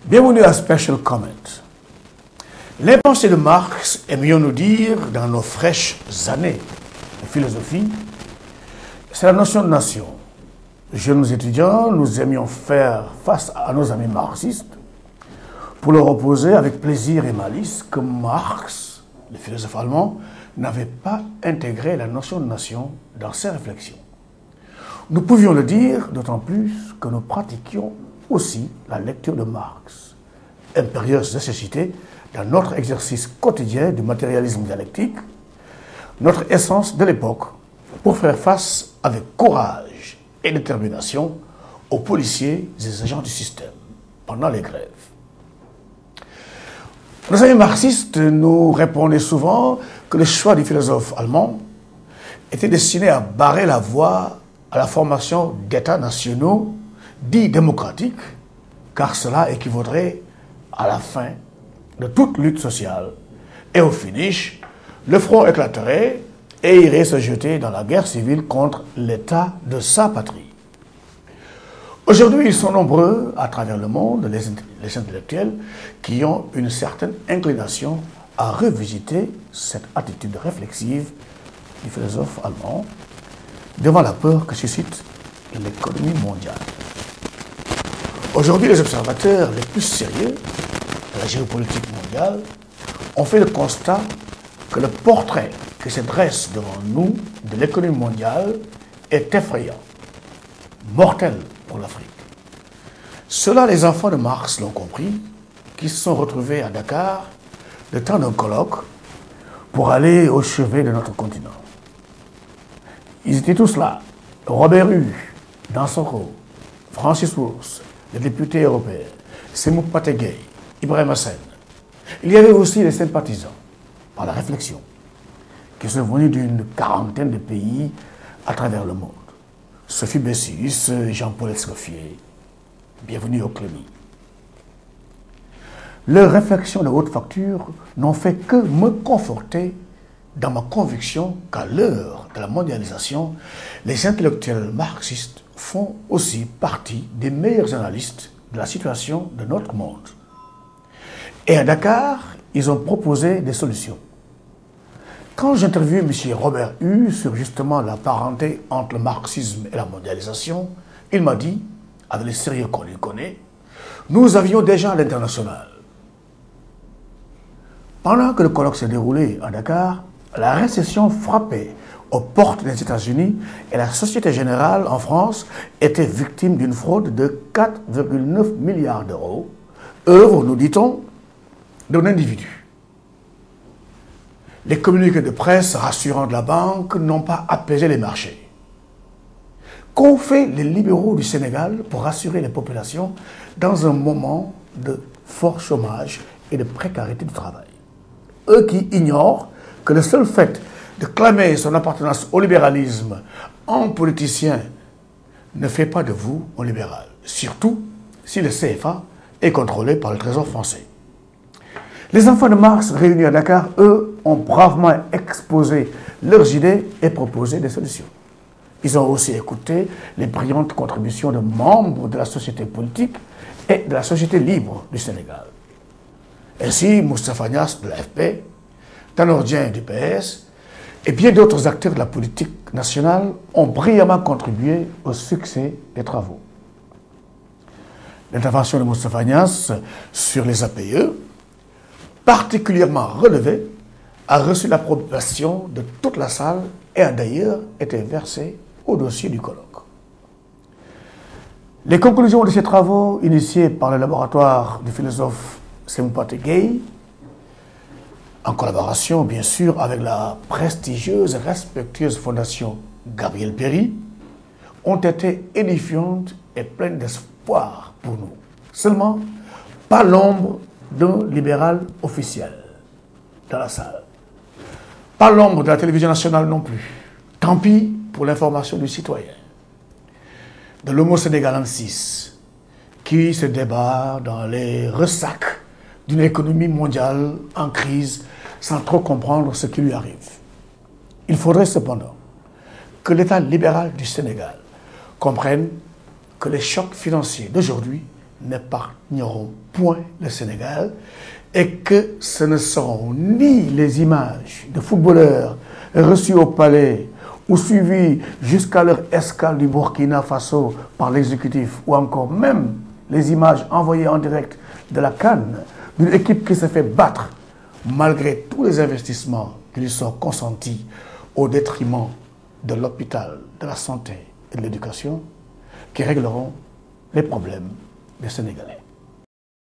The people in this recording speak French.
Bienvenue à Special Comment. Les pensées de Marx, aimions-nous dire, dans nos fraîches années de philosophie, c'est la notion de nation. Jeunes étudiants, nous aimions faire face à nos amis marxistes pour leur opposer avec plaisir et malice que Marx, le philosophe allemand, n'avait pas intégré la notion de nation dans ses réflexions. Nous pouvions le dire d'autant plus que nous pratiquions aussi la lecture de Marx, impérieuse nécessité dans notre exercice quotidien du matérialisme dialectique, notre essence de l'époque, pour faire face avec courage et détermination aux policiers et aux agents du système pendant les grèves. Nos amis marxistes nous répondaient souvent que le choix du philosophe allemand était destiné à barrer la voie à la formation d'États nationaux dits démocratiques, car cela équivaudrait à la fin de toute lutte sociale. Et au finish, le front éclaterait et irait se jeter dans la guerre civile contre l'État de sa patrie. Aujourd'hui, ils sont nombreux à travers le monde, les intellectuels, qui ont une certaine inclination à revisiter cette attitude réflexive du philosophe allemand devant la peur que suscite l'économie mondiale. Aujourd'hui, les observateurs les plus sérieux de la géopolitique mondiale ont fait le constat que le portrait qui se dresse devant nous de l'économie mondiale est effrayant, mortel pour l'Afrique. Cela, les enfants de Marx l'ont compris, qui se sont retrouvés à Dakar le temps d'un colloque pour aller au chevet de notre continent. Ils étaient tous là, Robert Hue, Dansokho, Francis Wurst, les députés européens, Sémou Pategei, Ibrahim Hassen. Il y avait aussi les sympathisants, par la réflexion, qui sont venus d'une quarantaine de pays à travers le monde. Sophie Bessus, Jean-Paul Escoffier, bienvenue au Clémy. Leurs réflexions de haute facture n'ont fait que me conforter dans ma conviction qu'à l'heure de la mondialisation, les intellectuels marxistes font aussi partie des meilleurs analystes de la situation de notre monde. Et à Dakar, ils ont proposé des solutions. Quand j'interviewe M. Robert Hue sur justement la parenté entre le marxisme et la mondialisation, il m'a dit, avec le sérieux qu'on lui connaît, nous avions déjà l'international. Pendant que le colloque s'est déroulé à Dakar, la récession frappait aux portes des États-Unis et la Société Générale en France était victime d'une fraude de 4,9 milliards d'euros, œuvre, nous dit-on, d'un individu. Les communiqués de presse rassurants de la banque n'ont pas apaisé les marchés. Qu'ont fait les libéraux du Sénégal pour rassurer les populations dans un moment de fort chômage et de précarité du travail? Eux qui ignorent que le seul fait de clamer son appartenance au libéralisme en politicien ne fait pas de vous un libéral, surtout si le CFA est contrôlé par le Trésor français. Les enfants de Marx réunis à Dakar, eux, ont bravement exposé leurs idées et proposé des solutions. Ils ont aussi écouté les brillantes contributions de membres de la société politique et de la société libre du Sénégal. Ainsi, Moustapha Niasse de l'AFP, Tanor Dieng du PS et bien d'autres acteurs de la politique nationale ont brillamment contribué au succès des travaux. L'intervention de Moustapha Niasse sur les APE, particulièrement relevée, a reçu l'approbation de toute la salle et a d'ailleurs été versée au dossier du colloque. Les conclusions de ces travaux, initiés par le laboratoire du philosophe Sémou Pategei, en collaboration bien sûr avec la prestigieuse et respectueuse fondation Gabriel Péri, ont été édifiantes et pleines d'espoir pour nous. Seulement, pas l'ombre d'un libéral officiel dans la salle. Pas l'ombre de la télévision nationale non plus. Tant pis pour l'information du citoyen. De l'Homo sénégalensis, qui se débat dans les ressacs d'une économie mondiale en crise sans trop comprendre ce qui lui arrive. Il faudrait cependant que l'État libéral du Sénégal comprenne que les chocs financiers d'aujourd'hui n'épargneront point le Sénégal et que ce ne seront ni les images de footballeurs reçus au palais ou suivis jusqu'à leur escale du Burkina Faso par l'exécutif ou encore même les images envoyées en direct de la CAN d'une équipe qui s'est fait battre malgré tous les investissements qui lui sont consentis au détriment de l'hôpital, de la santé et de l'éducation qui régleront les problèmes des Sénégalais.